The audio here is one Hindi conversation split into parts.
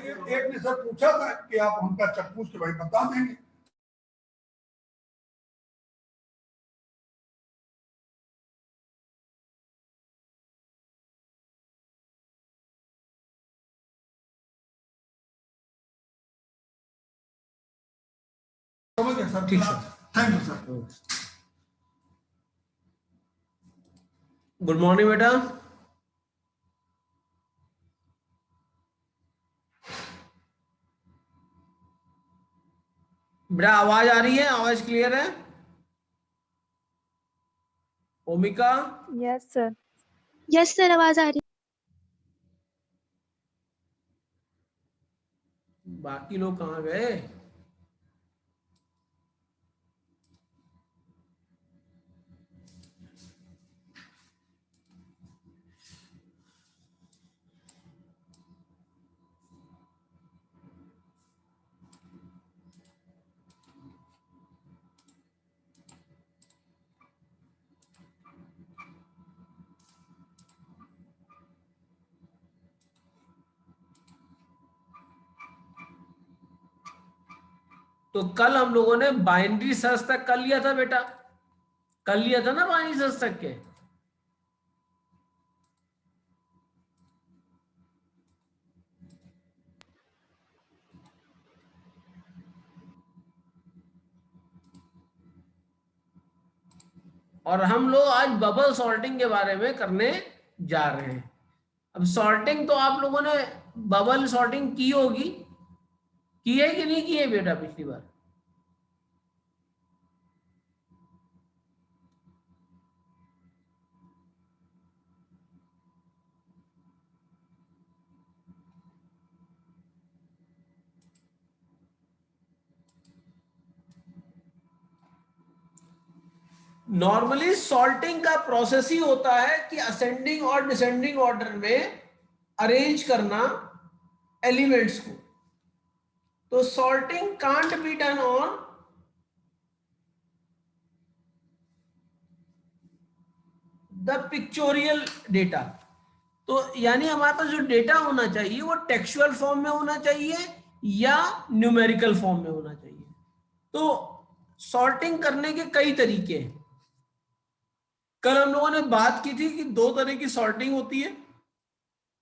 एक ने सर पूछा था कि आप हमका चक्कू के भाई बता देंगे। समझ गए सर, ठीक sir, thank you sir. Good morning बेटा। बेटा आवाज आ रही है? आवाज क्लियर है? Omika? Yes sir. Yes sir, आवाज आ रही। बाकी लोग कहाँ गए? तो कल हम लोगों ने बाइनरी सर्च तक कर लिया था बेटा, कर लिया था ना बाइनरी सर्च तक के। और हम लोग आज बबल सॉर्टिंग के बारे में करने जा रहे हैं। अब सॉर्टिंग तो आप लोगों ने बबल सॉर्टिंग की होगी, की है कि नहीं की है बेटा पिछली बार? नॉर्मली सॉर्टिंग का प्रोसेस ही होता है कि असेंडिंग और डिसेंडिंग ऑर्डर में अरेंज करना एलिमेंट्स को। तो sorting can't be done on the pictorial data. तो यानी हमारे पास जो डेटा होना चाहिए वो टेक्सचुअल फॉर्म में होना चाहिए या न्यूमेरिकल फॉर्म में होना चाहिए। तो सॉर्टिंग करने के कई तरीके हैं। कल हम लोगों ने बात की थी कि दो तरह की सॉर्टिंग होती है,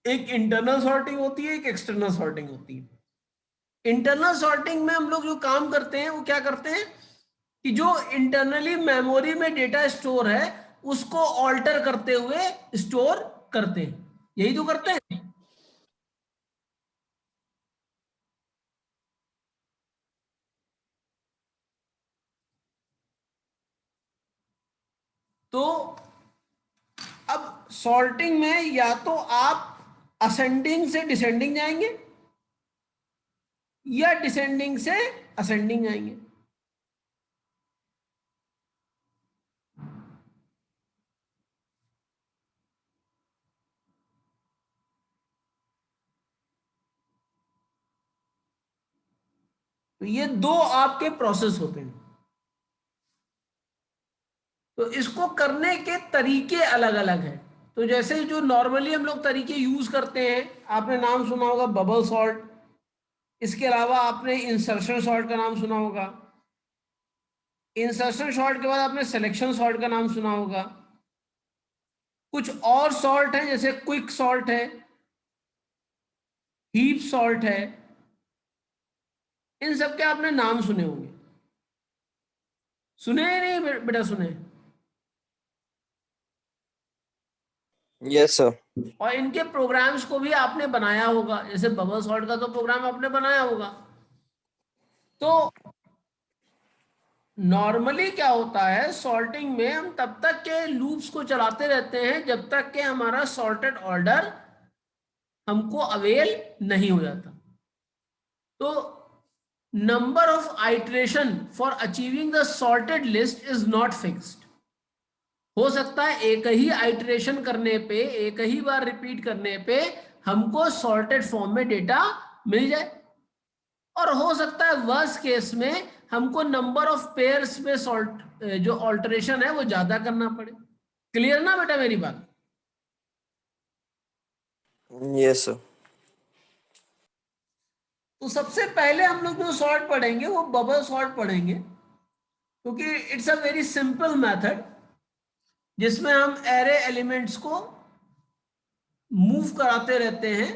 एक इंटरनल सॉर्टिंग होती है, एक एक्सटर्नल सॉर्टिंग होती है। इंटरनल सॉर्टिंग में हम लोग जो काम करते हैं वो क्या करते हैं कि जो इंटरनली मेमोरी में डेटा स्टोर है उसको ऑल्टर करते हुए स्टोर करते हैं, यही तो करते हैं। तो अब सॉर्टिंग में या तो आप असेंडिंग से डिसेंडिंग जाएंगे या डिसेंडिंग से असेंडिंग जाएंगे। तो ये दो आपके प्रोसेस होते हैं। तो इसको करने के तरीके अलग अलग हैं। तो जैसे जो नॉर्मली हम लोग तरीके यूज करते हैं, आपने नाम सुना होगा बबल सॉर्ट, इसके अलावा आपने इंसर्शन सॉर्ट का नाम सुना होगा, इंसर्शन सॉर्ट के बाद आपने सिलेक्शन सॉर्ट का नाम सुना होगा। कुछ और सॉर्ट है जैसे क्विक सॉर्ट है, हीप सॉर्ट है, इन सब के आपने नाम सुने होंगे। सुने या नहीं बेटा? सुने? Yes sir. और इनके प्रोग्राम्स को भी आपने बनाया होगा, जैसे बबल सॉर्ट का तो प्रोग्राम आपने बनाया होगा। तो नॉर्मली क्या होता है सॉर्टिंग में, हम तब तक के लूप्स को चलाते रहते हैं जब तक के हमारा सॉर्टेड ऑर्डर हमको अवेल नहीं हो जाता। तो number of iteration for achieving the sorted list is not fixed. हो सकता है एक ही आइटरेशन करने पे, एक ही बार रिपीट करने पे हमको सॉर्टेड फॉर्म में डेटा मिल जाए, और हो सकता है वर्स्ट केस में हमको नंबर ऑफ पेयर्स में सॉर्ट जो ऑल्टरेशन है वो ज्यादा करना पड़े। क्लियर ना बेटा मेरी बात? Yes sir. तो सबसे पहले हम लोग जो सॉर्ट पढ़ेंगे वो बबल सॉर्ट पढ़ेंगे, क्योंकि it's a very simple method जिसमें हम एरे एलिमेंट्स को मूव कराते रहते हैं,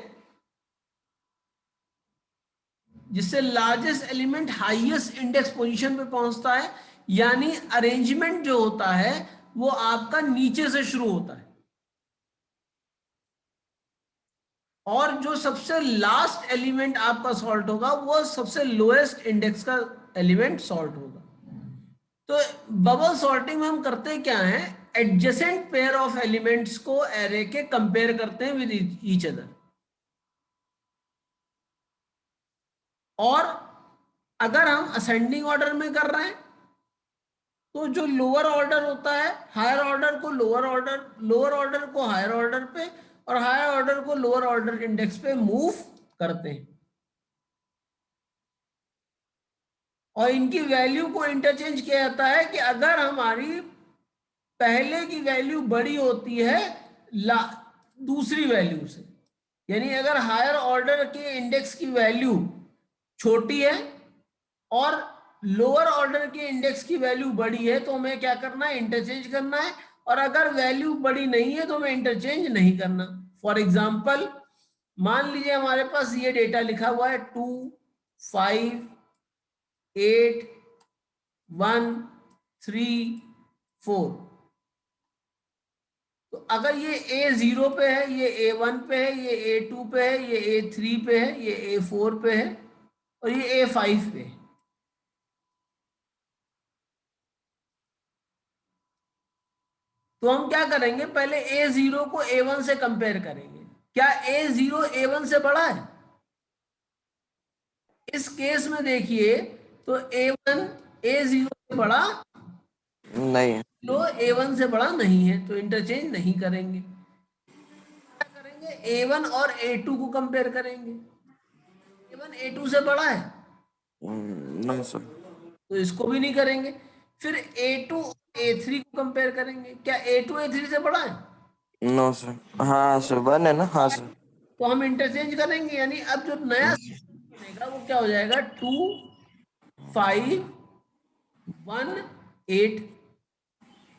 जिससे largest element highest index position पे पहुंचता है, यानी अरेंजमेंट जो होता है वो आपका नीचे से शुरू होता है, और जो सबसे लास्ट एलिमेंट आपका सॉल्ट होगा वो सबसे लोएस्ट इंडेक्स का एलिमेंट सॉल्ट होगा। तो बबल सॉर्टिंग में हम करते क्या है, एडजेसेंट पेयर ऑफ एलिमेंट्स को एरे के कंपेयर करते हैं विद ईच अदर, और अगर हम असेंडिंग ऑर्डर में कर रहे हैं तो जो लोअर ऑर्डर होता है हायर ऑर्डर को लोअर ऑर्डर को हायर ऑर्डर पे, और हायर ऑर्डर को लोअर ऑर्डर इंडेक्स पे मूव करते हैं, और इनकी वैल्यू को इंटरचेंज किया जाता है कि अगर हमारी पहले की वैल्यू बड़ी होती है दूसरी वैल्यू से, यानी अगर हायर ऑर्डर के इंडेक्स की वैल्यू छोटी है और लोअर ऑर्डर के इंडेक्स की वैल्यू बड़ी है तो हमें क्या करना है, इंटरचेंज करना है, और अगर वैल्यू बड़ी नहीं है तो हमें इंटरचेंज नहीं करना। फॉर एग्जांपल मान लीजिए हमारे पास ये डेटा लिखा हुआ है 2 5 8 1 3 4, तो अगर ये A0 पे है, ये A1 पे है, ये A2 पे है, ये A3 पे है, ये A4 पे है, और ये A5 पे है, तो हम क्या करेंगे, पहले A0 को A1 से कंपेयर करेंगे। क्या A0 A1 से बड़ा है? इस केस में देखिए तो A1 A0 से बड़ा नहीं है। लो A1 से बड़ा नहीं है, तो इंटरचेंज नहीं करेंगे। क्या करेंगे, A1 और A2 को कंपेयर करेंगे। A1 A2 से बड़ा है नहीं सर। तो इसको भी नहीं करेंगे। फिर A2 A3 को कंपेयर करेंगे, क्या A2 A3 से बड़ा है? No sir. हाँ सर, वन है ना। हाँ सर। तो हम इंटरचेंज करेंगे, यानी अब जो नया बनेगा वो क्या हो जाएगा, 2 5 1 8,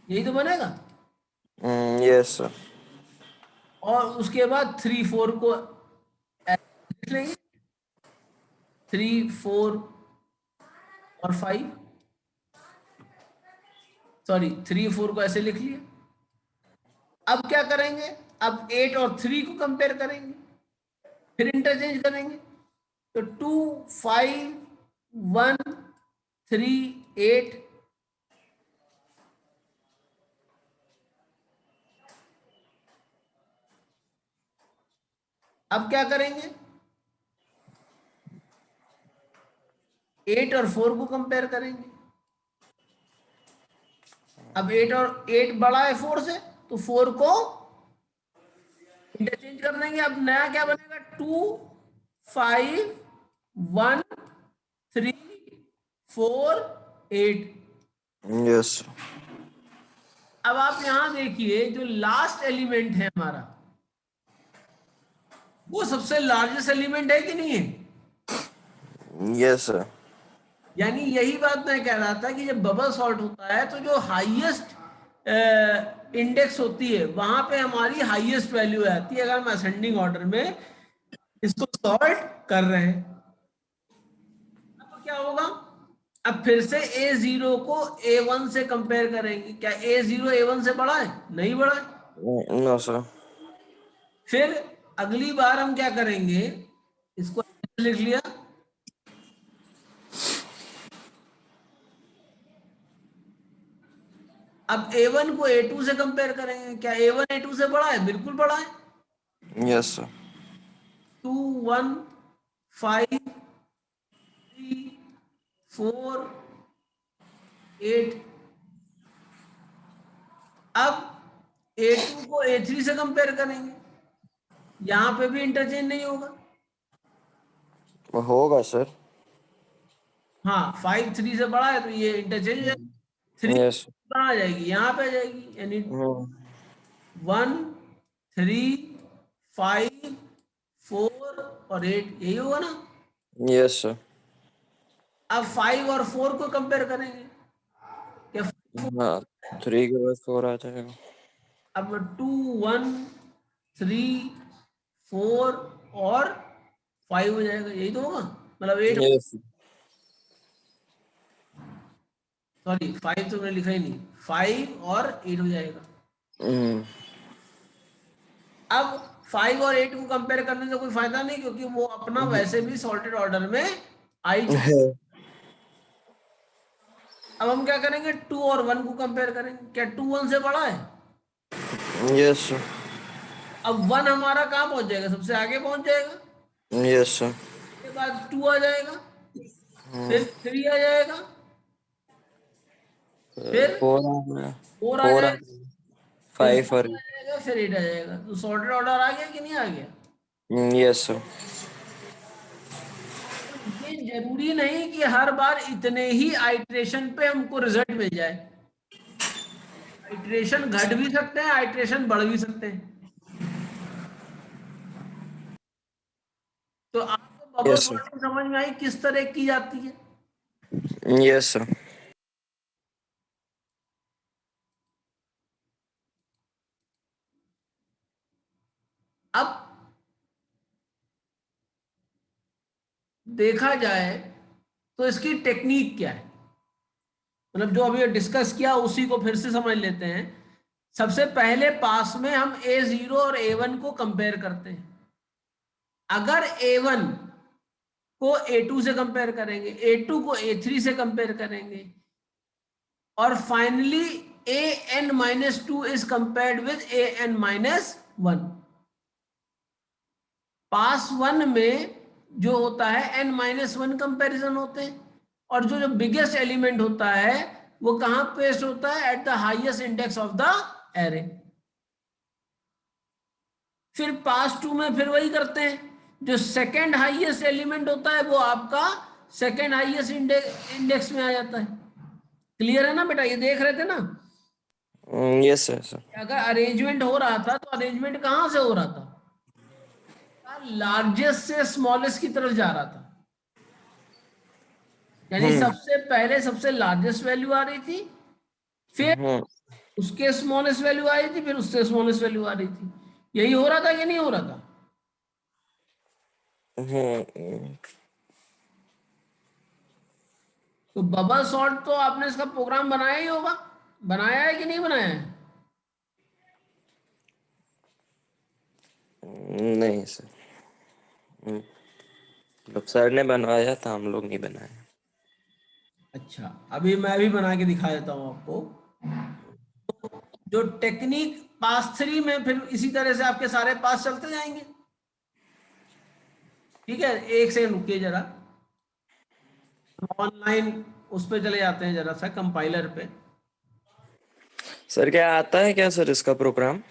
यही तो बनेगा। Yes sir. और उसके बाद 3 4 को लिख लेंगे, 3 4 और 5, सॉरी 3 4 को ऐसे लिख लिया। अब क्या करेंगे, अब 8 और 3 को कंपेयर करेंगे, फिर इंटरचेंज करेंगे, तो 2 5 1 3 8, अब क्या करेंगे, 8 और 4 को कंपेयर करेंगे। अब 8 बड़ा है 4 से, तो 4 को इंटरचेंज कर देंगे। अब नया क्या बनेगा, 2 5 1 3 4 8। यस। अब आप यहां देखिए जो लास्ट एलिमेंट है हमारा वो सबसे लार्जेस्ट एलिमेंट है कि नहीं है? Yes sir. यानी यही बात मैं कह रहा था कि जब बबल सॉर्ट होता है तो जो हाईएस्ट इंडेक्स होती है वहां पे हमारी हाईएस्ट वैल्यू आती है, अगर हम असेंडिंग ऑर्डर में इसको सॉल्ट कर रहे हैं। अब क्या होगा, अब फिर से A0 को A1 से कंपेयर करेंगे, क्या A0 A1 से बड़ा है? नहीं बड़ा है। No sir. फिर अगली बार हम क्या करेंगे, इसको लिख लिया, अब A1 को A2 से कंपेयर करेंगे, क्या A1 A2 से बड़ा है? बिल्कुल बड़ा है। Yes sir. 2 1 5 3 4 8, अब A2 को A3 से कंपेयर करेंगे, यहां पे भी इंटरचेंज नहीं होगा। होगा सर। हाँ 5 3 से बड़ा है तो ये इंटरचेंज है, 3 यस। आ जाएगी, यहाँ पे आ जाएगी, यानी 1 3 5 4 और 8, यही होगा ना। Yes, sir. अब 5 और 4 को कंपेयर करेंगे, क्या 4? हाँ, 3 के बाद 4 आ जाएगा. अब 2 1 3 4 और 5 हो जाएगा, यही तो होगा, मतलब 8, Yes. सॉरी 5 तो मैंने लिखा ही नहीं, 5 और 8 हो जाएगा. हम्म. अब 5 और 8 को कंपेयर करने से कोई फायदा नहीं, क्योंकि वो अपना वैसे भी सॉर्टेड ऑर्डर में आ ही चुका. अब हम क्या करेंगे, 2 और 1 को कंपेयर करेंगे, क्या 2 1 से बड़ा है? Yes, sir. अब 1 हमारा कहाँ पहुंच जाएगा, सबसे आगे पहुंच जाएगा, Yes, sir. उसके बाद 2 आ जाएगा, हम्म. फिर 3 आ जाएगा, फिर 4 आ गया. 4 आ 4 आ जाएगा, गया. फिर 5 और 5 आ जाएगा, फिर 8 आ जाएगा. तो सॉर्टेड ऑर्डर आ गया कि नहीं आ गया? yes, sir. तो ये जरूरी नहीं कि हर बार इतने ही आइट्रेशन पे हमको रिजल्ट मिल जाए. आइट्रेशन घट भी सकते हैं, आइट्रेशन बढ़ भी सकते हैं. तो आपको बबल Yes, sir. सॉर्टिंग समझ में आई किस तरह की जाती है? Yes, sir. अब देखा जाए तो इसकी टेक्निक क्या है, मतलब जो अभी डिस्कस किया उसी को फिर से समझ लेते हैं. सबसे पहले पास में हम A0 और A1 को कंपेयर करते हैं. अगर A1 को A2 से कंपेयर करेंगे, A2 को A3 से कंपेयर करेंगे, और finally an-2 is compared with an-1. पास 1 में जो होता है n-1 कंपैरिजन होते हैं, और जो जो बिगेस्ट एलिमेंट होता है वो कहां पेस्ट होता है, at the highest index of the array. फिर पास 2 में फिर वही करते हैं, जो सेकंड हाईएस्ट एलिमेंट होता है वो आपका सेकंड हाईएस्ट इंडेक्स में आ जाता है. क्लियर है ना बेटा, ये देख रहे थे ना, Yes, sir, sir. अगर अरेंजमेंट हो रहा था तो अरेंजमेंट कहां से हो रहा था, लार्जेस्ट से स्मॉलेस्ट की तरफ जा रहा था. यानी हम्म. सबसे पहले सबसे लार्जेस्ट वैल्यू आ रही थी, फिर हम्म. उसके स्मॉलेस्ट वैल्यू आ रही थी, फिर उससे स्मॉलेस्ट वैल्यू आ रही थी. यही हो रहा था कि नहीं हो रहा था? हम्म. तो बबल सॉर्ट तो आपने इसका प्रोग्राम बनाया ही होगा, बनाया है कि नहीं बनाया है? नहीं सर. मतलब सर ने बनवाया था, हम लोग नहीं बनाए. अच्छा, अभी मैं भी बना के दिखा देता हूं आपको. जो टेक्निक पास 3 में फिर इसी तरह से आपके सारे पास चलते जाएंगे. ठीक है, एक सेकंड रुकिए जरा, ऑनलाइन उस पे चले जाते हैं जरा सा कंपाइलर पे. सर क्या आता है क्या सर इसका प्रोग्राम?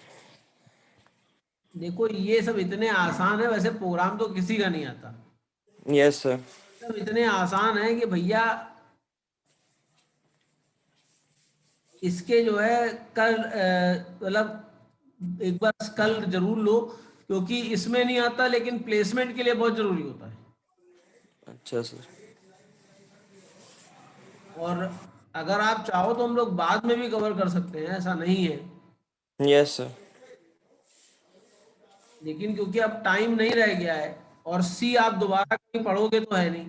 देखो ये सब इतने आसान है, वैसे प्रोग्राम तो किसी का नहीं आता. Yes sir. सब इतने आसान है कि भैया इसके जो है कल मतलब एक बार कल जरूर लो, क्योंकि इसमें नहीं आता लेकिन प्लेसमेंट के लिए बहुत जरूरी होता है. अच्छा सर. और अगर आप चाहो तो हम लोग बाद में भी कवर कर सकते हैं, ऐसा नहीं है, यस सर. लेकिन क्योंकि अब टाइम नहीं रह गया है, और सी आप दोबारा कहीं पढ़ोगे तो है नहीं.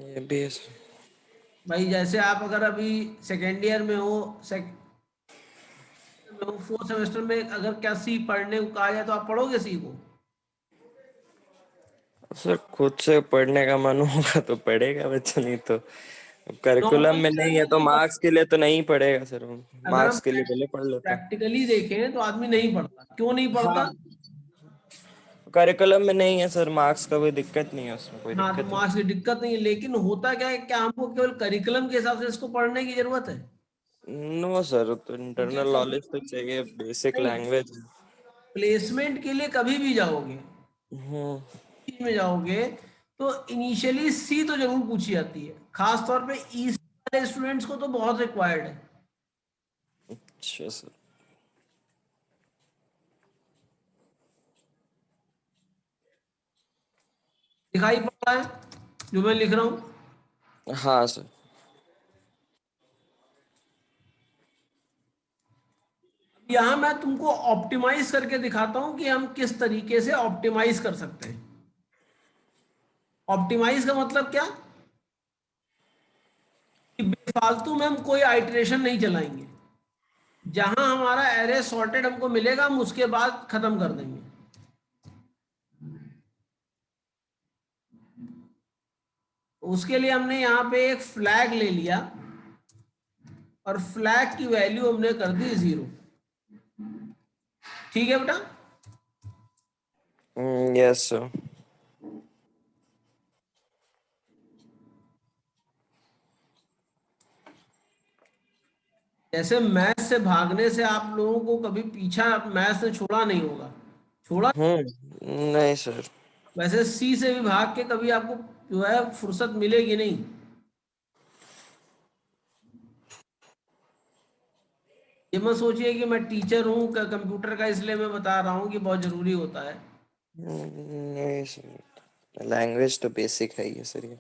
ये भी है सर. भाई जैसे आप अगर अभी सेकेंड ईयर में हो, फोर्थ सेमेस्टर में अगर क्या सी पढ़ने को कहा जाए तो आप पढ़ोगे सी को? सर खुद से पढ़ने का मन होगा तो पढ़ेगा बच्चा, नहीं तो करिकुलम में नॉर्मली नहीं है तो मार्क्स के लिए तो नहीं पढ़ेगा सर. अगर हम मार्क्स के लिए पहले पढ़ लेता. प्रैक्टिकली देखें तो आदमी नहीं पढ़ता. क्यों नहीं पढ़ता? हाँ, करिकुलम में नहीं है सर, मार्क्स का कोई दिक्कत नहीं है, उसमें कोई हाँ, तो दिक्कत नहीं. मार्क्स की दिक्कत नहीं है, लेकिन होता क्या है, क्या हमको केवल करिकुलम के हिसाब से इसको पढ़ने की जरूरत है? नो सर, तो क्योंकि इंटरनल नॉलेज तो चाहिए, बेसिक नहीं, लैंग्वेज. प्लेसमेंट के लिए कभी भी जाओगे, हम्म. चीज में जाओगे, तो इनिशियली सी तो जरूर पूछी जाती है, खास तौर पे ई वाले स्टूडेंट्स को तो बहुत रिक्वायर्ड है. अच्छा सर. दिखाई पड़ रहा है जो मैं लिख रहा हूं? हाँ सर। यहां मैं तुमको ऑप्टिमाइज करके दिखाता हूं कि हम किस तरीके से ऑप्टिमाइज कर सकते हैं। ऑप्टिमाइज का मतलब क्या, कि बेफालतू में हम कोई आइटरेशन नहीं चलाएंगे। जहां हमारा एरे सॉर्टेड हमको मिलेगा हम उसके बाद खत्म कर देंगे। उसके लिए हमने यहाँ पे एक फ्लैग ले लिया और फ्लैग की वैल्यू हमने कर दी 0। ठीक है बेटा? Yes sir. जैसे मैथ से भागने से आप लोगों को कभी पीछा मैथ ने छोड़ा नहीं होगा, छोड़ा। नहीं सर। वैसे सी से भी भाग के कभी आपको जो है फुर्सत मिलेगी नहीं। ये मत सोचिए कि मैं टीचर हूँ कंप्यूटर का इसलिए मैं बता रहा हूँ कि बहुत जरूरी होता है। नहीं सर, लैंग्वेज तो बेसिक है ये सर ये।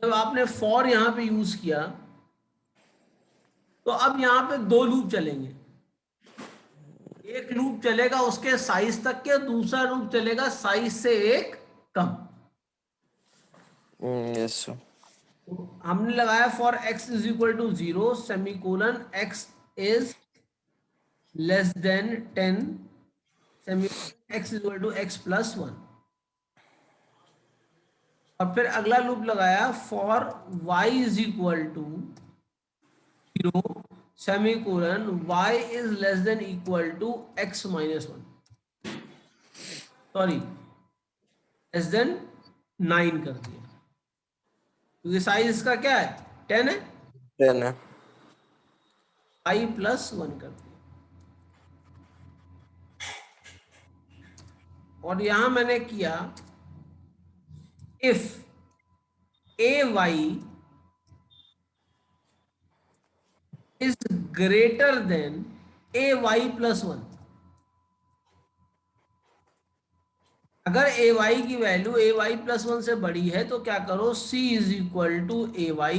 जब आपने फॉर यहाँ पे यूज किया तो अब यहाँ पे 2 लूप चलेंगे। एक लूप चलेगा उसके साइज तक के, दूसरा लूप चलेगा साइज से एक कम। Yes sir. तो हमने लगाया for x is equal to 0 semicolon x is less than 10 semicolon x is equal to x plus 1। और फिर अगला लूप लगाया for y is equal to 0 semicolon y is less than equal to x minus 1, sorry less than 9 कर दिया क्योंकि साइज इसका क्या है 10 है, 10 है। i प्लस 1 कर दिया। और यहां मैंने किया if ay is greater than ay plus 1। अगर ay की वैल्यू ay प्लस 1 से बड़ी है तो क्या करो, c is equal to ay,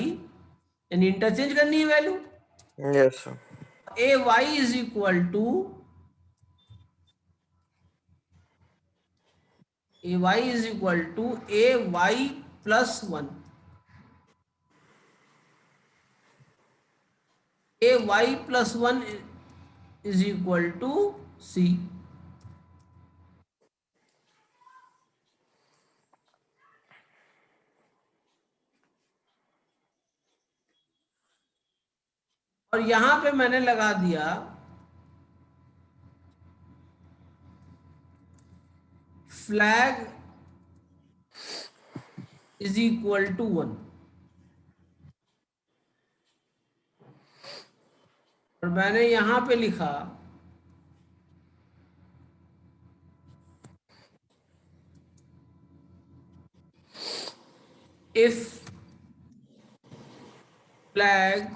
यानी इंटरचेंज करनी है value. Yes sir. ay is equal to ay plus 1, ay plus 1 is equal to c। और यहां पे मैंने लगा दिया फ्लैग इज इक्वल टू 1। और मैंने यहां पे लिखा if flag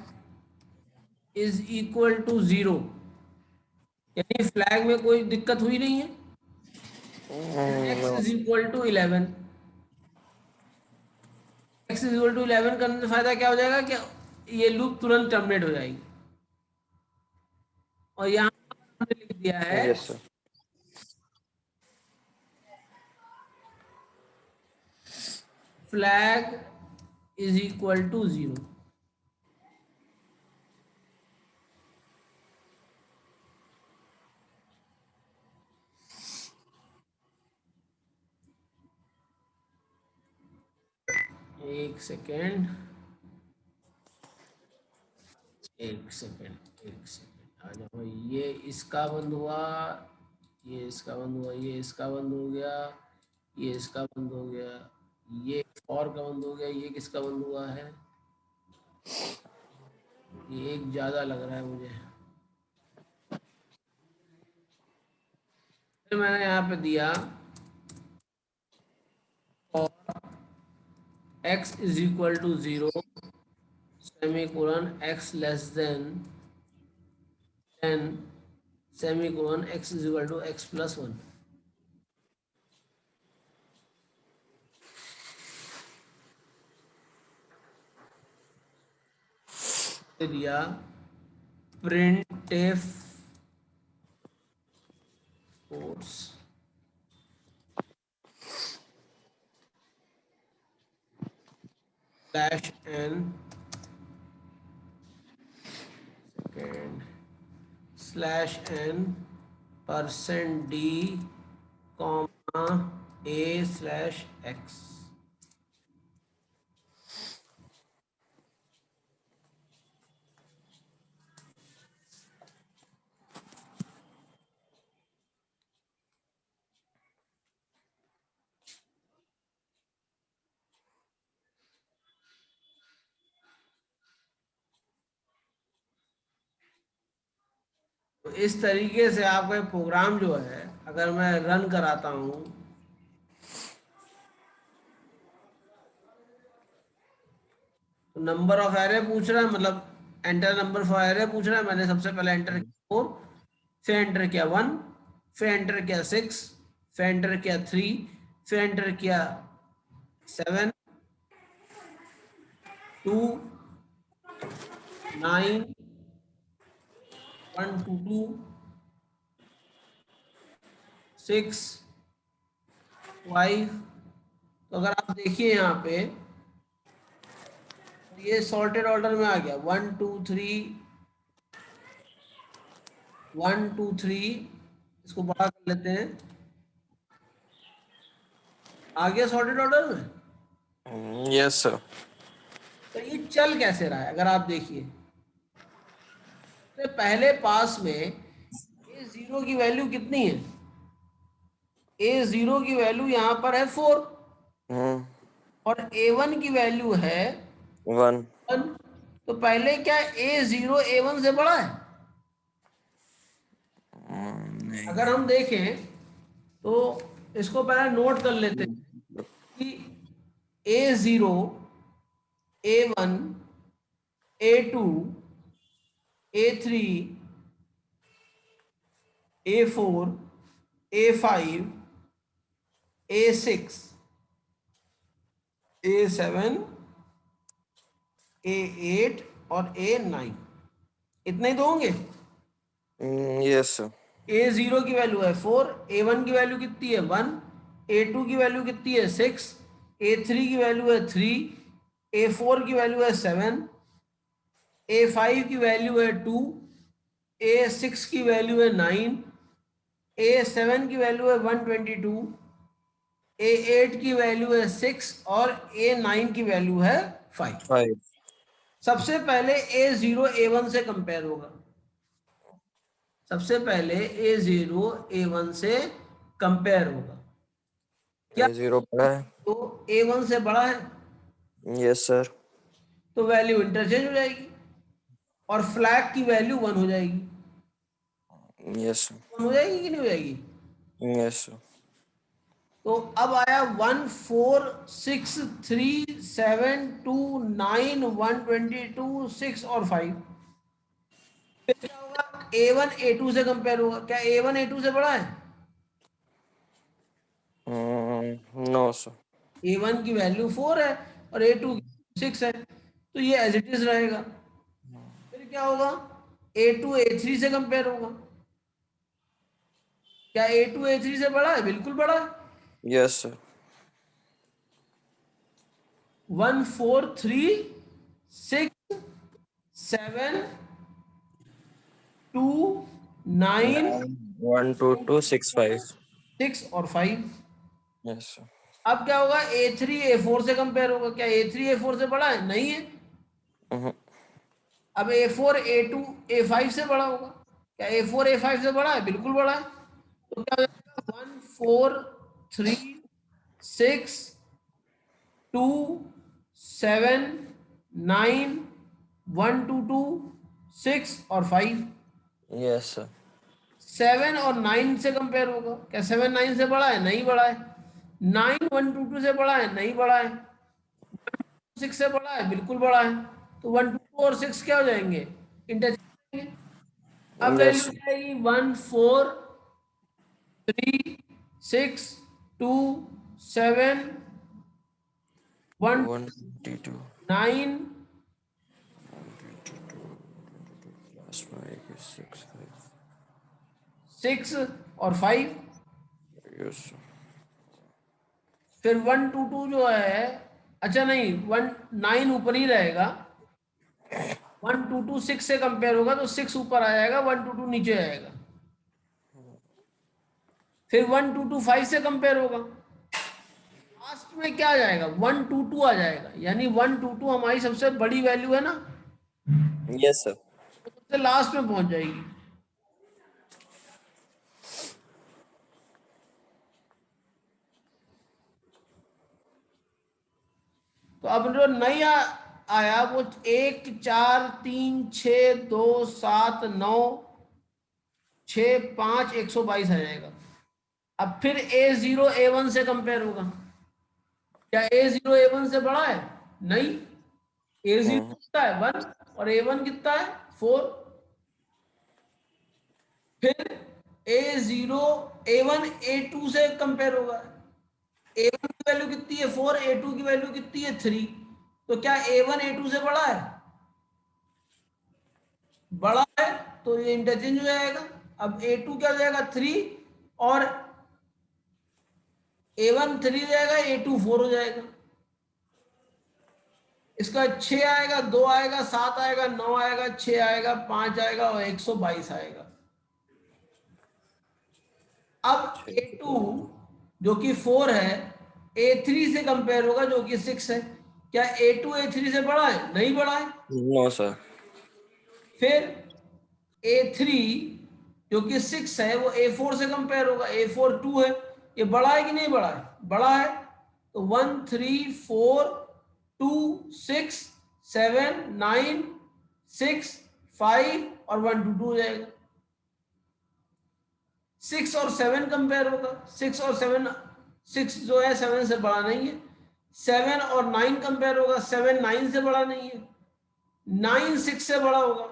is equal to 0, यानी फ्लैग में कोई दिक्कत हुई नहीं है, x is equal to 11। x is equal to 11 करने से फायदा क्या हो जाएगा कि ये लूप तुरंत टर्मिनेट हो जाएगी। और यहां हमने लिख दिया है yes sir. Flag is equal to 0। एक सेकेंड, एक सेकेंड, एक सेकेंड आ जाओ भाई। ये इसका बंद हुआ, ये इसका बंद हुआ, ये इसका बंद हो गया, ये इसका बंद हो गया, ये और का बंद हो गया, ये किसका बंद हुआ है, ये एक ज्यादा लग रहा है मुझे। फिर मैंने यहाँ पे दिया और x is equal to 0 semicolon x less than 10 semicolon x is equal to x plus 1। दिया printf quotes slash n second slash n percent d comma a slash x। तो इस तरीके से आपका ये प्रोग्राम जो है अगर मैं रन कराता हूँ, तो नंबर ऑफ एरे पूछ रहा है, मतलब एंटर नंबर फॉर एरे पूछ रहा है। मैंने सबसे पहले एंटर किया 4, फिर एंटर किया 1, फिर एंटर किया 6, फिर एंटर किया 3, फिर एंटर किया 7, 2, 9, 1 2 2, 6, 5। तो अगर आप देखिए यहाँ पे ये सॉर्टेड ऑर्डर में आ गया 1 2 3, 1 2 3। इसको बड़ा कर लेते हैं, आ गया सॉर्टेड ऑर्डर में। Yes sir. तो ये चल कैसे रहा है अगर आप देखिए, तो पहले पास में ए जीरो की वैल्यू कितनी है? ए जीरो की वैल्यू यहाँ पर है 4 और ए वन की वैल्यू है 1। 1। तो पहले क्या ए जीरो ए वन से बड़ा है? नहीं। अगर हम देखें तो इसको पहले नोट कर लेते हैं कि A zero A one A two A three A four A five A six A seven A eight और ए नाइन, इतने ही तो होंगे। Yes sir. ए जीरो की वैल्यू है 4, ए वन की वैल्यू कितनी है 1, ए टू की वैल्यू कितनी है 6, ए थ्री की वैल्यू है 3, ए फोर की वैल्यू है 7, ए फाइव की वैल्यू है 2, ए सिक्स की वैल्यू है 9, ए सेवन की वैल्यू है 122, ए एट की वैल्यू है 6 और ए नाइन की वैल्यू है 5। 5। सबसे पहले ए जीरो ए वन से कंपेयर होगा। सबसे पहले ए जीरो ए वन से कंपेयर होगा। क्या A0 बड़ा है। तो ए वन से बड़ा है यस सर। तो वैल्यू इंटरचेंज हो जाएगी और फ्लैग की वैल्यू 1 हो जाएगी। Yes sir. 1 हो जाएगी कि नहीं हो जाएगी? Yes sir. तो अब आया 1 4 6 3 7 2 9 122 6 और 5। फिर क्या होगा? ए वन ए टू से कंपेयर होगा। क्या ए वन ए टू से बड़ा है? No sir. ए वन की वैल्यू 4 है और ए टू 6 है, तो ये एज इट इज रहेगा। फिर क्या होगा? ए टू ए थ्री से कंपेयर होगा। क्या ए टू ए थ्री से बड़ा है? बिल्कुल बड़ा है। Yes sir. 1 4 3 6 7 2 9 1 2 2 6 5। 6 और 5। Yes sir. अब क्या होगा? ए थ्री ए फोर से कंपेयर होगा। क्या ए थ्री ए फोर से बड़ा है? नहीं है। अब A four A two A five से बड़ा होगा। क्या ए फोर ए फाइव से बड़ा है? बिल्कुल बड़ा है। तो क्या हो जाएगा? 1 4 3 6 2 7 9 1 2 2 6 और 5। Yes sir. 7 और 9 से कंपेयर होगा। क्या 7 9 से बड़ा है? नहीं बड़ा है। 9 1 2 2 से बड़ा है? नहीं बड़ा है। 6 से बड़ा है? बिल्कुल बड़ा है। तो 1 2 2 और 6 क्या हो जाएंगे? इंटरचेंज। अब वैल्यू यस आएगी 1 4 3 6 2 7 1 122 9 6 5 6 और 5, yes sir. फिर 1 2 2 जो है, अच्छा नहीं 1 9 ऊपर ही रहेगा, 1 2 2 6 से कंपेयर होगा तो 6 ऊपर आ जाएगा, 1 2 2 नीचे आएगा। फिर 1 2 2 5 से कंपेयर होगा, लास्ट में क्या आ जाएगा 1 2 2 आ जाएगा, यानी 1 2 2 हमारी सबसे बड़ी वैल्यू है ना, Yes sir. तो सबसे लास्ट में पहुंच जाएगी। तो अब जो नया आया वो 1 4 3 6 2 7 9 6 5 122 आ जाएगा। अब फिर A0 A1 से कंपेयर होगा, क्या A0 A1 से बड़ा है? नहीं, A0 कितना है 1 और A1 कितना है 4। फिर A0 A1 A2 से कंपेयर होगा, A1 की वैल्यू कितनी है 4, A2 की वैल्यू कितनी है 3, तो क्या A1 A2 से बड़ा है? बड़ा है, तो ये इंटरचेंज हो जाएगा। अब A2 क्या हो जाएगा 3 और A1 3 जाएगा, A2 4 हो जाएगा। इसका 6 आएगा, 2 आएगा, 7 आएगा, 9 आएगा, 6 आएगा, 5 आएगा और 122 आएगा। अब A2 जो कि 4 है A3 से कंपेयर होगा जो कि 6 है, क्या A2 A3 से बड़ा है? नहीं बड़ा है। No sir. फिर A3 जो कि 6 है वो A4 से कंपेयर होगा, A4 2 है, ये बड़ा है कि नहीं बड़ा है? बड़ा है। तो 1 3 4 2 6 7 9 6 5 और 1 2 2 हो जाएगा। 6 और 7 कंपेयर होगा, 6 और 7, 6 जो है 7 से बड़ा नहीं है। 7 और 9 कंपेयर होगा, 7 9 से बड़ा नहीं है, 9 6 से बड़ा होगा।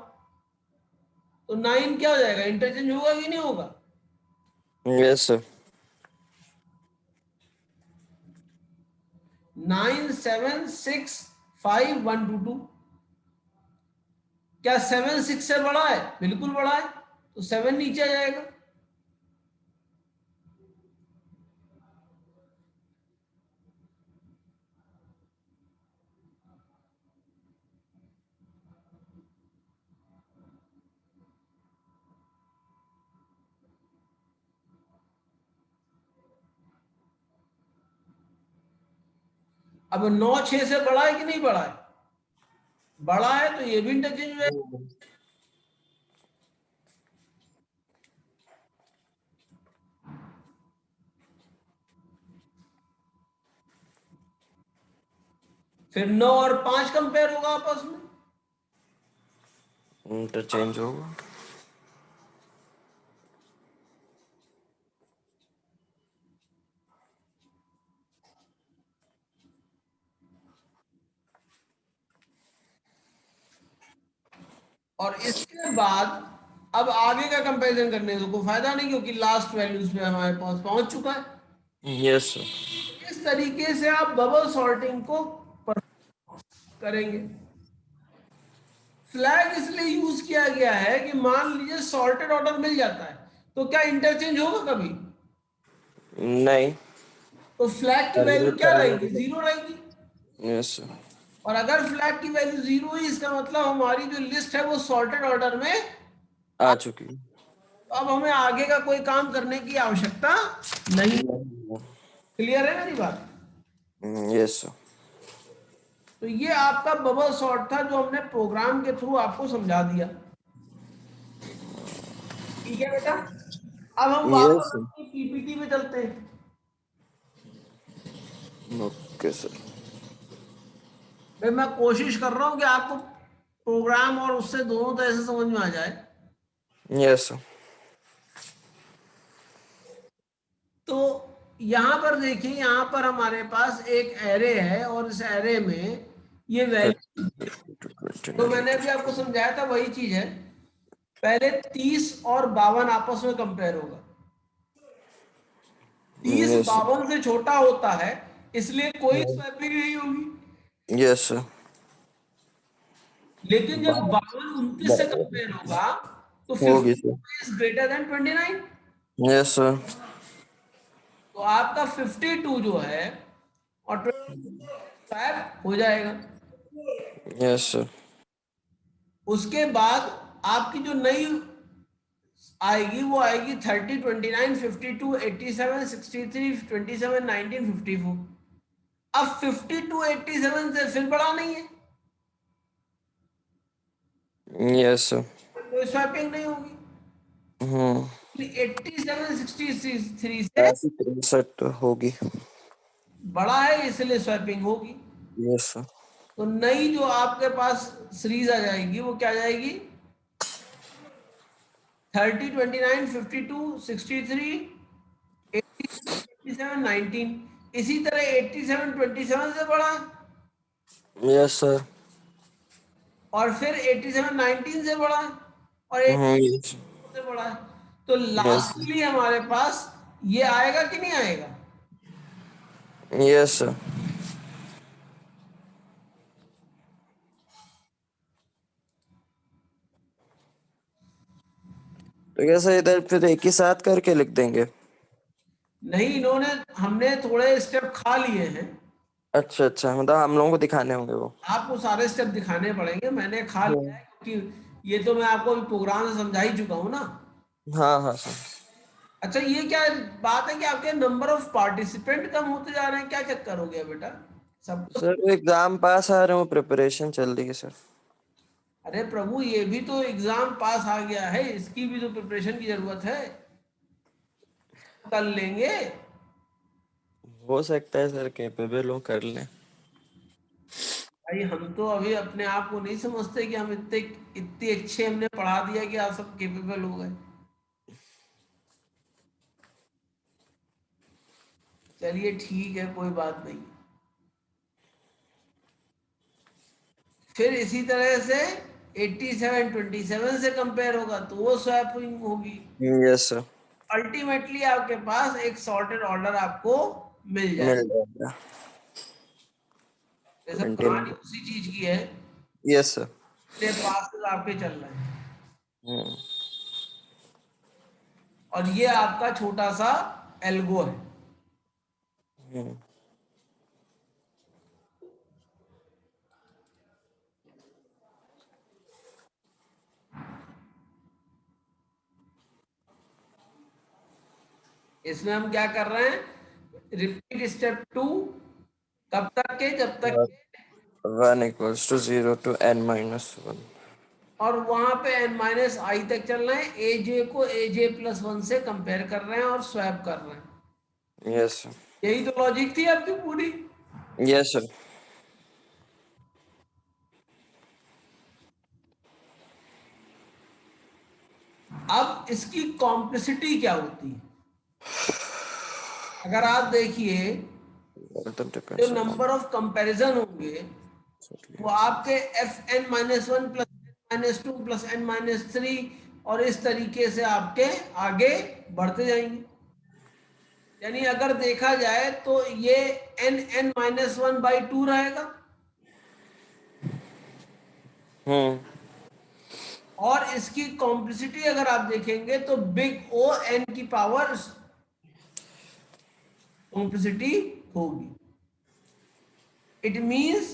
तो 9 क्या हो जाएगा, इंटरचेंज होगा कि नहीं होगा? Yes sir. 9 7 6 5 1 2 2, क्या 7 6 से बड़ा है? बिल्कुल बड़ा है, तो 7 नीचे आ जाएगा। अब 9 6 से बड़ा है कि नहीं बड़ा है? बड़ा है, तो ये भी इंटरचेंज हो जाएगा। फिर 9 और 5 कंपेयर होगा आपस में, Interchange होगा। और इसके बाद अब आगे का कंपैरिजन करने से कोई फायदा नहीं, क्योंकि लास्ट वैल्यूज पे हमारे पास पहुंच चुका है। Yes sir. इस तरीके से आप बबल सॉर्टिंग को करेंगे। फ्लैग इसलिए यूज किया गया है कि मान लीजिए सॉर्टेड ऑर्डर मिल जाता है, तो क्या इंटरचेंज होगा कभी? नहीं। तो फ्लैग की वैल्यू क्या रहेगी? 0 रहेगी। Yes sir. और अगर फ्लैग की वैल्यू 0 है, इसका मतलब हमारी जो लिस्ट है वो सॉर्टेड ऑर्डर में। आ चुकी। अब हमें आगे का कोई काम करने की आवश्यकता नहीं। क्लियर है मेरी बात? Yes sir. तो ये आपका बबल सॉर्ट था जो हमने प्रोग्राम के थ्रू आपको समझा दिया। ठीक है बेटा, अब हम Yes वापस sir. अपनी पीपीटी में चलते हैं। Okay sir. भाई मैं कोशिश कर रहा हूं कि आपको प्रोग्राम और उससे दोनों तरह से समझ में आ जाए। Yes sir. तो यहां पर देखिए, यहां पर हमारे पास एक एरे है और इस एरे में ये वैल्यू, तो मैंने अभी आपको समझाया था वही चीज है। पहले 30 और 52 आपस में कंपेयर होगा। 30 Yes sir. 52 से छोटा होता है, इसलिए कोई स्वैपिंग नहीं होगी। Yes sir. लेकिन जब 52 29 से कंपेयर होगा तो होगी 52 sir. Is greater than 29। Yes sir. तो आपका 52 जो है और 25 हो जाएगा। Yes sir. उसके बाद आपकी जो नई आएगी वो आएगी 30 29 52 87 63 27 19 54। अब 52 87 से फिर बड़ा नहीं है, यस सर। कोई स्वैपिंग नहीं होगी। 87 63 से 63 होगी। बड़ा है इसलिए स्वैपिंग होगी। Yes sir. तो नई जो आपके पास सीरीज आ जाएगी वो क्या जाएगी, 30 29 52 63 87 19। इसी तरह 87 27 से बड़ा यस सर। और फिर 87 19 से बड़ा और 87 यस। से बड़ा। तो यस। लास्टली हमारे पास ये आएगा कि नहीं आएगा? Yes sir. तो कैसे इधर फिर एक ही साथ करके लिख देंगे? नहीं, इन्होंने हमने थोड़े स्टेप खा लिए हैं, अच्छा अच्छा, मतलब हम लोगों को दिखाने होंगे वो। आपको सारे स्टेप दिखाने पड़ेंगे। मैंने खा लिया है क्योंकि ये तो मैं आपको प्रोग्राम से समझा ही चुका हूँ ना। हाँ हाँ सर। अच्छा, ये क्या बात है कि आपके नंबर ऑफ पार्टिसिपेंट कम होते जा रहे हैं, क्या चक्कर हो गया बेटा? सबको सर एग्जाम पास आ रहे हो, प्रिपरेशन चल रही है सर। अरे प्रभु, ये भी तो एग्जाम पास आ गया है, इसकी भी तो प्रिपरेशन की जरूरत है, कर लेंगे। हो सकता है सर कैपेबल हो, कर लें। भाई हम तो अभी अपने आप को नहीं समझते कि हम इतने इतने अच्छे हमने पढ़ा दिया कि आप सब केपेबल हो गए। चलिए ठीक है, कोई बात नहीं। फिर इसी तरह से 87 27 से कंपेयर होगा तो वो स्वैपिंग होगी। Yes sir. अल्टीमेटली आपके पास एक सॉर्टेड ऑर्डर आपको मिल जाए। मिल जाएगा। जैसे 20 कहानी मिनट। उसी चीज की है, यस सर। इतने पास आपके चल रहे हैं हम्म। और ये आपका छोटा सा एल्गो है। हम्म। इसमें हम क्या कर रहे हैं, रिपीट स्टेप 2 कब तक के, जब तक के 1 = 0 to n-1। और वहां पे n माइनस आई तक चल रहे हैं। ए जे को ए जे प्लस 1 से कंपेयर कर रहे हैं और स्वैप कर रहे हैं। Yes sir. यही तो लॉजिक थी आपकी पूरी। Yes sir. अब इसकी कॉम्प्लेक्सिटी क्या होती है, अगर आप देखिए That जो depends upon। Number of comparison होंगे वो आपके F N minus 1 plus N minus 2 plus N minus 3 और इस तरीके से आपके आगे बढ़ते जाएंगे। यानी अगर देखा जाए तो ये एन एन माइनस 1/2 रहेगा हम्म। और इसकी कॉम्प्लेक्सिटी अगर आप देखेंगे तो बिग ओ एन की पावर कॉम्प्लेक्सिटी होगी। It means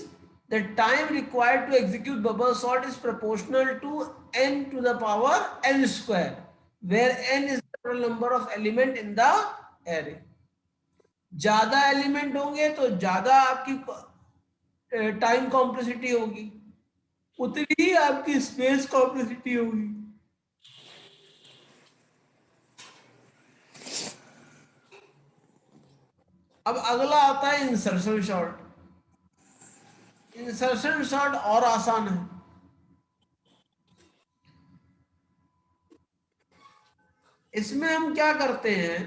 the time required to execute bubble sort is proportional to n to the power n square, where n is the total number of element in the array. ज्यादा एलिमेंट होंगे तो ज्यादा आपकी टाइम कॉम्प्लेक्सिटी होगी, उतनी ही आपकी स्पेस कॉम्प्लेक्सिटी होगी। अब अगला आता है इंसर्शन शॉर्ट। इंसर्शन शॉर्ट और आसान है। इसमें हम क्या करते हैं,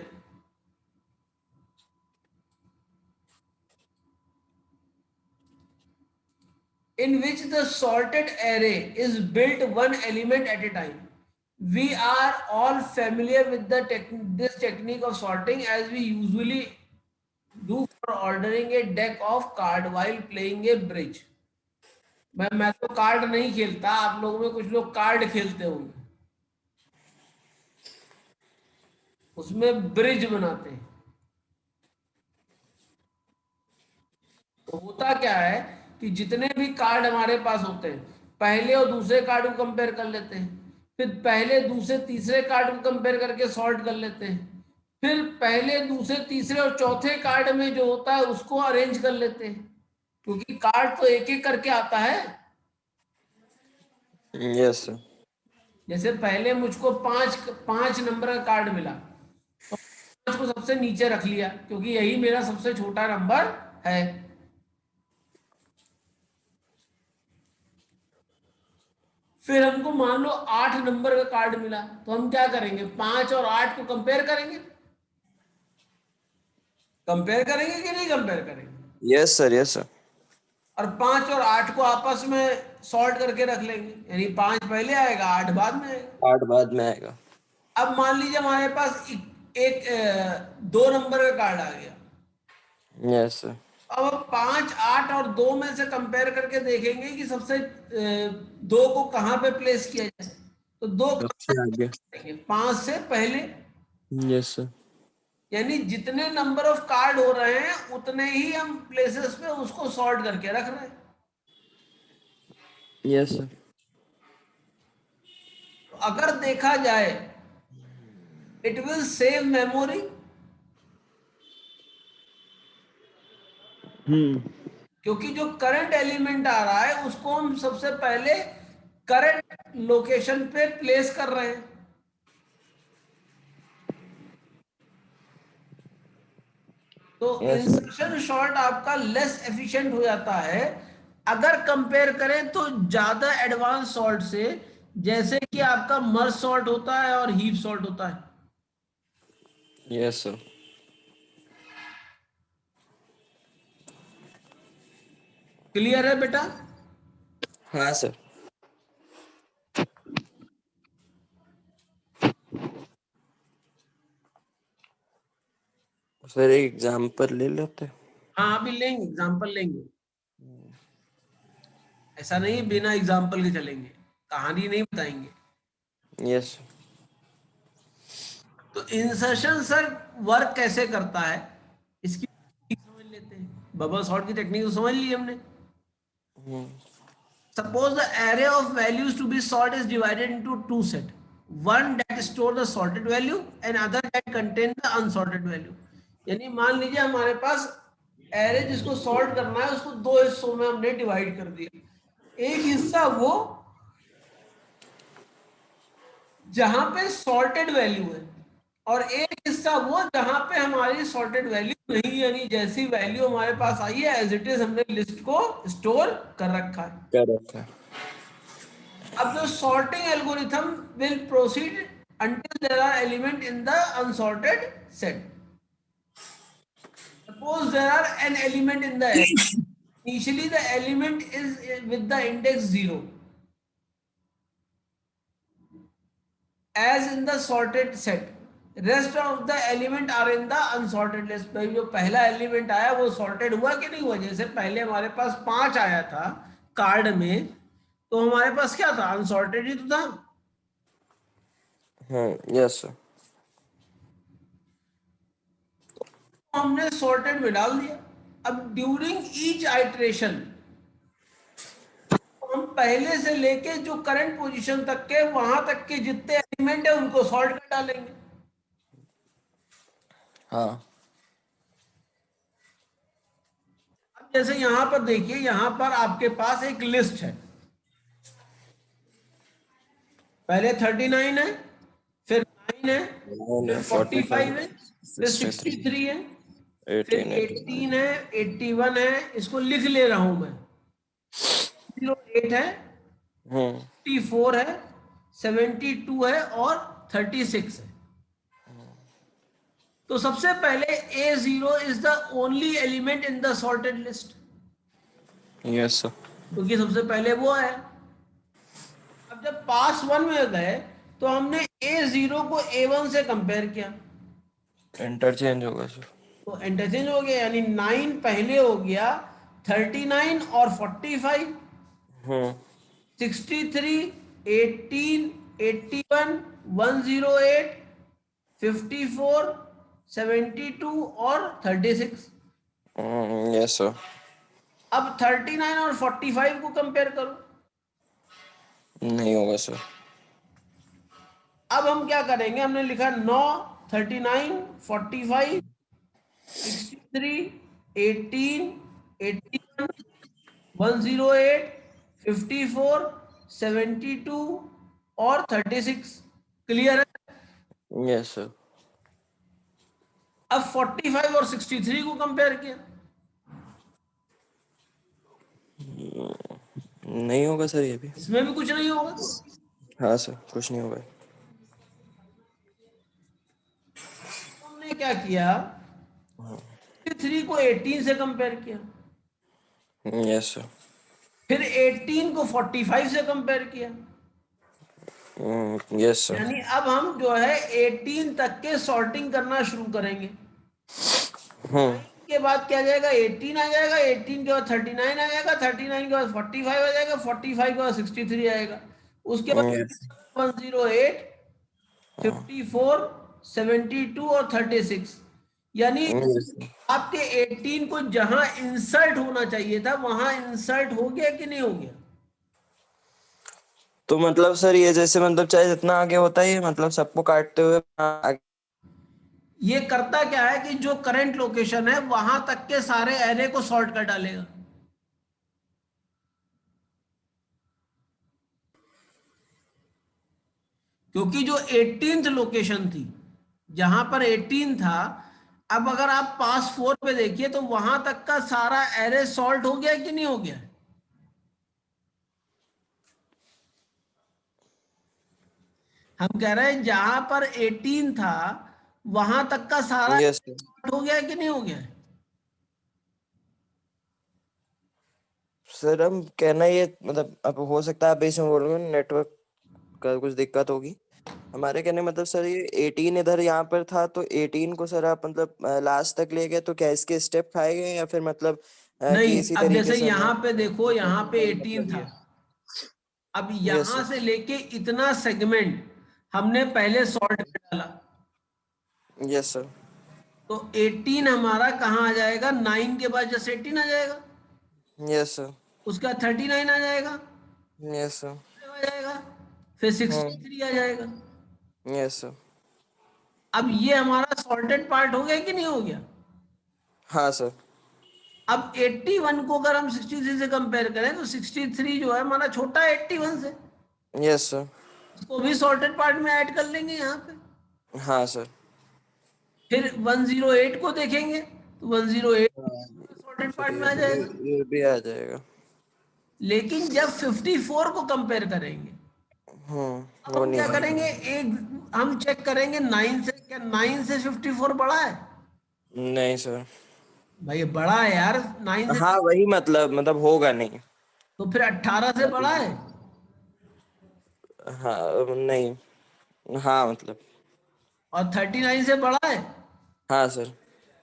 in which the sorted array is built one element at a time. We are all familiar with this technique of sorting as we usually do for ordering a deck of cards while playing a bridge. मैं तो कार्ड नहीं खेलता, आप लोगों में कुछ लोग कार्ड खेलते होंगे, उसमें ब्रिज बनाते हैं। तो होता क्या है कि जितने भी कार्ड हमारे पास होते हैं, पहले और दूसरे कार्ड को कंपेयर कर लेते हैं, फिर पहले दूसरे तीसरे कार्ड को कंपेयर करके सॉर्ट कर लेते हैं, फिर पहले दूसरे तीसरे और चौथे कार्ड में जो होता है उसको अरेंज कर लेते हैं, क्योंकि कार्ड तो एक एक करके आता है। Yes sir. जैसे पहले मुझको पांच पांच नंबर का कार्ड मिला, तो पांच को सबसे नीचे रख लिया क्योंकि यही मेरा सबसे छोटा नंबर है। फिर हमको मान लो 8 नंबर का कार्ड मिला, तो हम क्या करेंगे, 5 और 8 को कंपेयर करेंगे। कंपेयर करेंगे कि नहीं कंपेयर करेंगे? Yes sir, yes sir. और 5 और 8 को आपस में सॉर्ट करके रख लेंगे, यानी 5 पहले आएगा 8 बाद में आएगा। 8 बाद में आएगा। अब मान लीजिए हमारे पास एक 2 नंबर का कार्ड आ गया। Yes sir. अब 5, 8 और 2 में से कंपेयर करके देखेंगे कि सबसे 2 को कहाँ पे प्लेस किया जाए। तो 2 सबसे आगे। 5 से पहले, यस सर। यानी जितने नंबर ऑफ कार्ड हो रहे हैं उतने ही हम प्लेसेस पे उसको सॉर्ट करके रख रहे हैं। Yes sir. तो अगर देखा जाए, इट विल सेव मेमोरी, क्योंकि जो करंट एलिमेंट आ रहा है उसको हम सबसे पहले करंट लोकेशन पे प्लेस कर रहे हैं। तो यस सर। इंसर्शन सॉर्ट आपका लेस एफिशिएंट हो जाता है अगर कंपेयर करें तो ज्यादा एडवांस सॉर्ट से, जैसे कि आपका मर्ज सॉर्ट होता है और हीप सॉर्ट होता है। Yes sir. क्लियर है बेटा? हाँ सर। सर एक एग्जांपल ले लेते हैं। हाँ अभी लेंगे, एग्जाम्पल लेंगे, ऐसा नहीं बिना एग्जाम्पल के चलेंगे, कहानी नहीं बताएंगे। यस। तो इंसर्शन सर वर्क कैसे करता है इसकी समझ लेते हैं। बबल सॉर्ट की टेक्निक तो समझ ली हमने। Suppose the array of values to be sorted is divided into two sets. One that store the sorted value and other that contain the unsorted value. यानी मान लीजिए हमारे पास एरे जिसको सॉर्ट करना है उसको दो हिस्सों में हमने डिवाइड कर दिया। एक हिस्सा वो जहां पे सॉर्टेड वैल्यू है और एक हिस्सा वो जहां पे हमारी सॉर्टेड वैल्यू नहीं, यानी जैसी वैल्यू हमारे पास आई है एज इट इज हमने लिस्ट को स्टोर कर रखा है। कर रखा है। अब जो sorting algorithm will proceed until there are element in the unsorted set. Suppose there are an element in the array. Initially the element is with the index 0 as in the sorted set. Rest of the element are in the unsorted list. भाई जो पहला एलिमेंट आया वो सॉर्टेड हुआ कि नहीं हुआ? जैसे पहले हमारे पास 5 आया था कार्ड में, तो हमारे पास क्या था, अनसॉर्टेड ही तो था। Yes sir. हमने सॉर्टेड में डाल दिया। अब ड्यूरिंग ईच आइटरेशन हम पहले से लेके जो करंट पोजीशन तक के वहां तक के जितने एलिमेंट है उनको सॉर्ट कर डालेंगे। हाँ। अब जैसे यहां पर देखिए, यहां पर आपके पास एक लिस्ट है, पहले 39 है, फिर 9 है, फिर 45 है, फिर 63 है, फिर 18 है, 81 है, इसको लिख ले रहा हूं मैं, 08 है, 54 है, 72 है और 36 है। तो सबसे पहले A0 is the only element in the sorted list. Yes sir. क्योंकि सबसे पहले वो है। अब जब पास 1 में गए तो हमने A0 को A1 से कंपेयर किया, इंटरचेंज होगा सर। तो इंटरचेंज हो गया, यानी 9 पहले हो गया, 39 और 45। हम्म 63, 18, 81, 108, 54, 72 और 36। Yes sir. अब 39 और 45 को कंपेयर करो। नहीं होगा सर। अब हम क्या करेंगे, हमने लिखा 9, 39, 45, 63, 18, 81, 108, 54, 72 और 36। क्लियर है? Yes sir. अब 45 और 63 को कंपेयर किया। नहीं होगा सर ये भी। इसमें भी कुछ नहीं होगा। हाँ सर, कुछ नहीं होगा। हमने क्या किया, 53 को 18 से कंपेयर किया, यस सर। फिर 18 को 45 से कंपेयर किया। Yes sir. यानी अब हम जो है 18 तक के सॉर्टिंग करना शुरू करेंगे। हम्म 9 के बाद क्या आ जाएगा, 18 आ जाएगा, 18 के बाद 39 आ जाएगा, 39 के बाद 45 आ जाएगा, 45 के बाद 63 आएगा, उसके बाद यस 108, 54, 72 और 36। यानी यस। आपके 18 को जहां इंसर्ट होना चाहिए था वहां इंसर्ट हो गया कि नहीं हो गया? तो मतलब सर ये जैसे मतलब चाहे जितना आगे होता है ये मतलब सबको काटते हुए ये करता क्या है कि जो करंट लोकेशन है वहां तक के सारे एरे को सॉर्ट कर डालेगा। क्योंकि जो 18th लोकेशन थी, जहां पर 18 था, अब अगर आप पास 4 पे देखिए तो वहां तक का सारा एरे सॉल्ट हो गया कि नहीं हो गया? हम कह रहे हैं जहां पर 18 था वहां तक का सारा यस sort हो गया कि नहीं हो गया? सर। हम कहना ये मतलब अब हो सकता है आप इसमें बोल रहे हो नेटवर्क का कुछ दिक्कत होगी। हमारे कहने मतलब सर ये 18 इधर यहाँ पर था तो 18 को सर आप मतलब लास्ट तक ले गए तो क्या इसके स्टेप खाए गए या फिर मतलब कि नहीं, इसी अब तरीके जैसे से हमें यहां पे देखो, यहां पे वही 18 मतलब था, ये। अब यस यहां सर। से लेके इतना सेगमेंट हमने पहले सॉल्ट कर डाला। Yes sir. तो 18 हमारा कहाँ आ जाएगा, 9 के बाद जैसे 18 आ जाएगा, यस सर। उसका 39 आ जाएगा, यस सर। आ जाएगा, फिर हम्म 63 आ जाएगा। Yes sir. अब ये हमारा सॉल्टेड पार्ट हो गया कि नहीं हो गया? हाँ सर। अब 81 को अगर हम 63 से कंपेयर करें तो 63 जो है हमारा छोटा है 81 से, यस सर। उसको भी सॉर्टेड पार्ट में ऐड कर लेंगे यहाँ पे। हाँ सर। फिर 108 को देखेंगे तो 108 सॉर्टेड सर पार्ट में आ जाएगा। ये भी आ जाएगा। लेकिन जब 54 को कंपेयर करेंगे, अब वो हम नहीं क्या होगा। करेंगे, एक हम चेक करेंगे 9 से, क्या 9 से 54 बड़ा है? नहीं सर। भाई ये बड़ा है यार, 9 से। हाँ वही मतलब होगा नहीं। तो फिर 18 से बड़ा है, हाँ नहीं। हाँ मतलब। और 39 से बड़ा है, हाँ सर।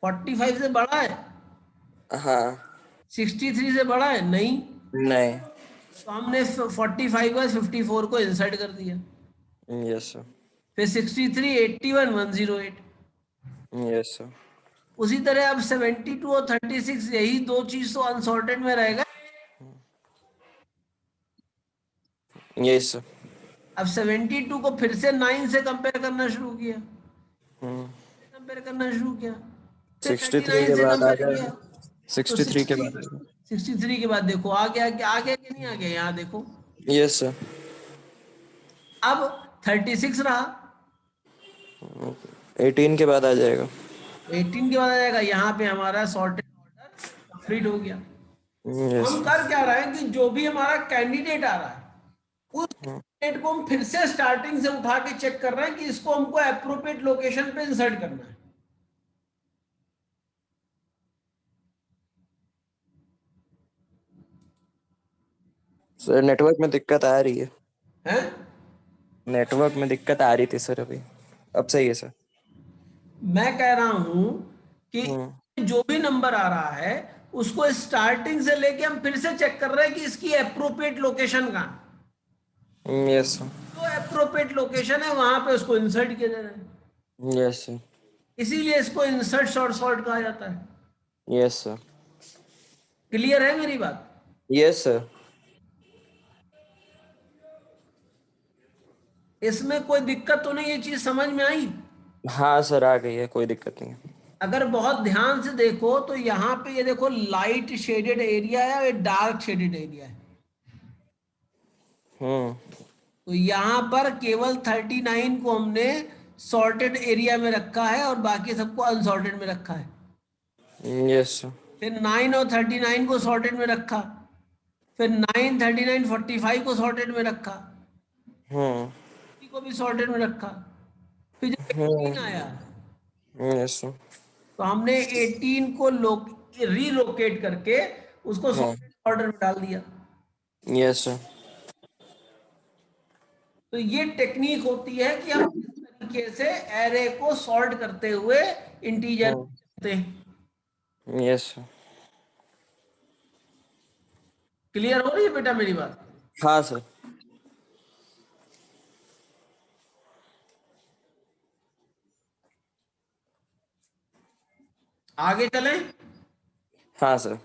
45 से बड़ा है, हाँ 63 से बड़ा है नहीं। नहीं। तो हमने 45 और 54 को इंसर्ट कर दिया, यस सर। फिर 63, 81, 108। Yes sir. उसी तरह अब 72 और 36, यही दो चीज तो अनसॉर्टेड में रहेगा। Yes sir. अब 72 को फिर से 9 से कंपेयर करना शुरू किया, कंपेयर करना शुरू किया, फिर 63 39 के से बाद आ कंपेयर किया। जाएगा। तो 63 के बाद आएगा। 63 के बाद देखो आ गया, कि आ गया कि नहीं आ गया, यहाँ देखो। Yes sir. अब 36 रहा, 18 के बाद आ जाएगा। 18 के बाद आ जाएगा, यहाँ पे हमारा सॉर्टेड ऑर्डर कंप्लीट हो गया। यस हम कर क्या रहे हैं कि जो भी हमारा कैंडिडेट आ रहा है उस कैंडिडेट को हम फिर से स्टार्टिंग से उठा के चेक कर रहे हैं कि इसको हमको अप्रोप्रिएट लोकेशन पे इंसर्ट करना है। सर नेटवर्क में दिक्कत आ रही है। हैं? नेटवर्क में दिक्कत आ रही थी सर अभी। अब सही है सर। मैं कह रहा हूं कि हम्म जो भी नंबर आ रहा है उसको स्टार्टिंग से लेके हम फिर से चेक कर रहे हैं कि इसकी एप्रोप्रिएट लोकेशन कहाँ, यस सर, जो एप्रोप्रिएट लोकेशन है वहां पे उसको इंसर्ट किया जा रहा है, यस सर, इसीलिए इसको इंसर्ट शॉर्ट सॉर्ट कहा जाता है। यस सर, क्लियर है मेरी बात? Yes sir. इसमें कोई दिक्कत तो नहीं, ये चीज समझ में आई? हाँ सर, आ गई है, कोई दिक्कत नहीं है। अगर बहुत ध्यान से देखो तो यहाँ पे ये देखो लाइट शेडेड एरिया है और डार्क शेडेड एरिया है। तो यहाँ पर केवल 39 को हमने सॉर्टेड एरिया में रखा है और बाकी सबको अनसॉर्टेड में रखा है। यस सर, फिर 9 और 39 को सॉर्टेड में रखा, फिर 9, 39, 45 को सॉर्टेड में रखा, को भी सॉर्टेड में रखा, फिर जब 18 आया यस सर, तो हमने 18 को रीलोकेट करके उसको सॉर्टेड ऑर्डर में डाल दिया। यस सर, तो ये टेक्निक होती है कि हम किस तरीके से एरे को सॉर्ट करते हुए इंटीजर करते हैं। Yes sir. क्लियर हो रही है बेटा मेरी बात? हाँ सर। आगे चलें। हाँ सर।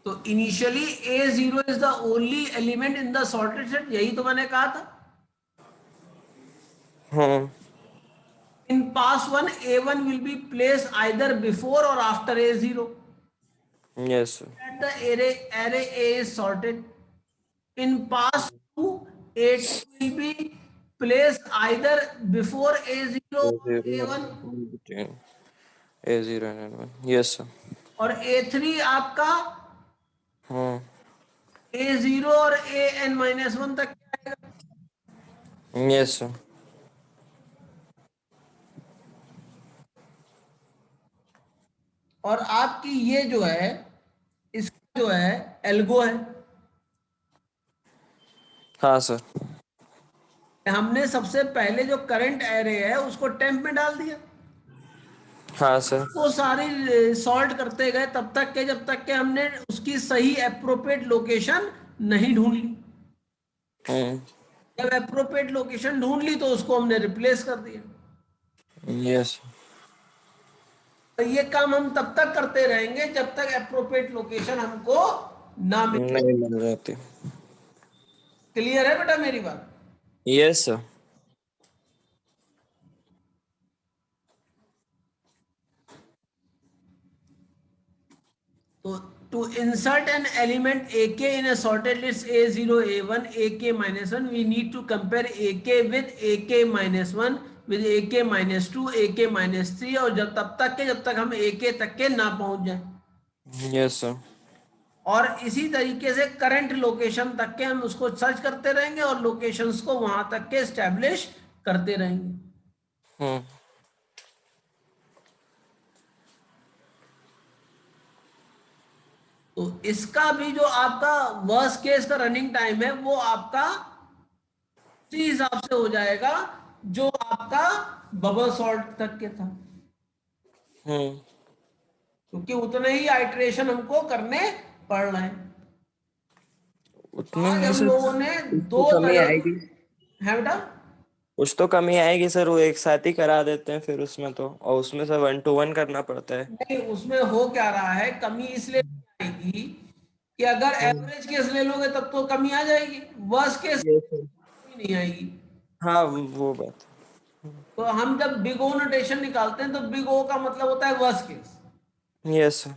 तो initially A0 is the only element in the sorted set, यही तो मैंने कहा था। In pass one A1 will be place either before or after A0। Yes sir. That the array A is sorted. In pass 2, A2 will be placed either before A0 or A1 A0 and A1, yes sir. और A3 आपका A0 और AN-1 तक आएगा। Yes sir. और आपकी ये जो है इसका जो है एल्गो है। हाँ सर। हमने सबसे पहले जो करंट एरे है उसको टेम्प में डाल दिया, हाँ सर। वो सारी सॉल्ट करते गए तब तक के जब तक के हमने उसकी सही एप्रोप्रिएट लोकेशन नहीं ढूंढ ली। जब एप्रोप्रिएट लोकेशन ढूंढ ली तो उसको हमने रिप्लेस कर दिया। यस। तो ये काम हम तब तक करते रहेंगे जब तक एप्रोप्रिएट लोकेशन हमको ना मिले। नहीं मिल जाती। क्लियर है बेटा मेरी बात? Yes sir. तो to insert an element AK in a sorted list A0, A1, AK-1, we need to compare AK with AK-1 with AK-2, AK-3 और जब तक हम AK तक के ना पहुंच जाए। Yes sir. और इसी तरीके से करंट लोकेशन तक के हम उसको सर्च करते रहेंगे और लोकेशंस को वहां तक के एस्टेब्लिश करते रहेंगे। तो इसका भी जो आपका वर्स्ट केस का रनिंग टाइम है वो आपका उसी हिसाब से हो जाएगा जो आपका बबल सॉर्ट तक के था, क्योंकि उतने ही आइटरेशन हमको करने पड़ रहे हैं। आज हम लोगों ने दो कमी तरह आएगी है बेटा, कुछ तो कमी आएगी सर, वो एक साथ ही करा देते हैं फिर उसमें तो, और उसमें सर 1 to 1 करना पड़ता है। नहीं उसमें हो क्या रहा है, कमी इसलिए नहीं आएगी कि अगर एवरेज केस ले लोगे तब तो कमी आ जाएगी, वर्स्ट केस नहीं आएगी। हाँ वो बात। तो हम जब बिग ओ नोटेशन निकालते हैं तो बिग ओ का मतलब होता है वर्स्ट केस। Yes sir.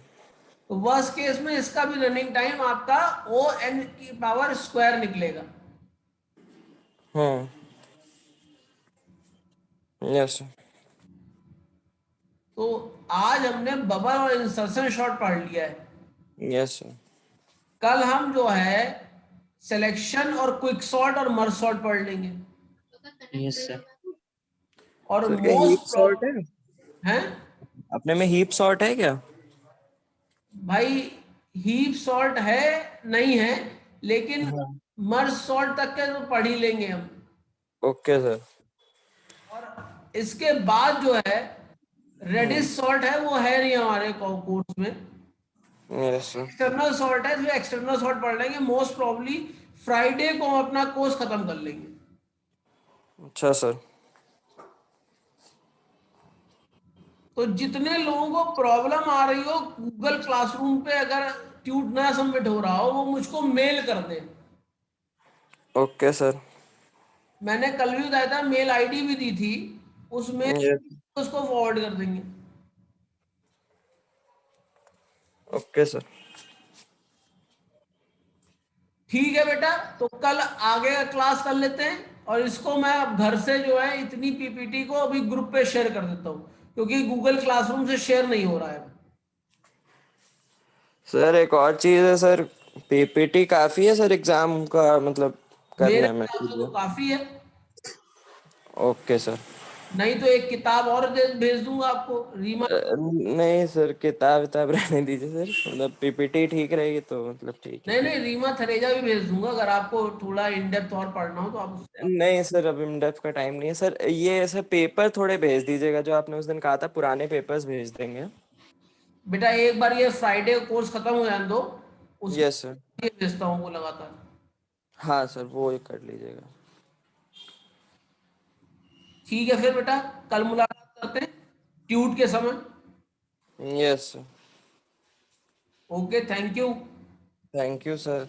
तो वर्स्ट केस में इसका भी रनिंग टाइम आपका O(n) की पावर स्क्वायर निकलेगा। Yes sir. तो आज हमने बबल और इंसर्शन शॉर्ट पढ़ लिया है। Yes sir. कल हम जो है सिलेक्शन और क्विक सॉर्ट और मर्ज सॉर्ट पढ़ लेंगे। Yes sir. और सर क्या हीप सॉर्ट है? अपने में हीप सॉर्ट है क्या? भाई हीप सॉर्ट है नहीं है, लेकिन मर्ज सॉल्ट तक के तो पढ़ ही लेंगे हम। Okay sir. और इसके बाद जो है रेडिश सॉल्ट है, वो है नहीं हमारे कोर्स में। Yes sir. एक्सटर्नल सॉल्ट है, जो एक्सटर्नल सॉल्ट पढ़ लेंगे मोस्ट प्रॉब्ली फ्राइडे को हम अपना कोर्स खत्म कर लेंगे। अच्छा सर। तो जितने लोगों को प्रॉब्लम आ रही हो गूगल क्लासरूम पे, अगर ट्यूट ना सबमिट हो रहा हो, वो मुझको मेल कर दें। Okay sir. मैंने कल भी बताया था, मेल आईडी भी दी थी, उसमें यस। उसको फॉरवर्ड कर देंगे। Okay sir. ठीक है बेटा, तो कल आगे का क्लास कर लेते हैं। और इसको मैं अब घर से जो है इतनी पीपीटी को अभी ग्रुप पे शेयर कर देता हूँ, क्योंकि गूगल क्लासरूम से शेयर नहीं हो रहा है। सर एक और चीज है सर, पीपीटी काफी है सर एग्जाम का मतलब मेरे करने में? हिसाब से तो काफी है, ओके सर। नहीं तो एक किताब और भेज दूंगा आपको, रीमा। नहीं सर, किताब विताब रहने दीजिए सर, मतलब पीपीटी ठीक रहेगी तो मतलब ठीक है। नहीं नहीं, रीमा थरेजा भी भेज दूंगा, अगर आपको थोड़ा इन डेप्थ और पढ़ना हो तो आप उससे। नहीं सर, अभी डेफ का टाइम नहीं है सर। ये सर पेपर थोड़े भेज दीजिएगा, जो आपने उस दिन कहा था पुराने पेपर्स भेज देंगे। बेटा एक बार ये फ्राइडे कोर्स खत्म हो जाने दो, यस सर। उसके भेजता हूँ वो लगातार। हाँ सर, वो ही कर लीजिएगा। ठीक है फिर बेटा, कल मुलाकात करते हैं ट्यूट के समय। Yes sir. Okay, thank you. Thank you sir.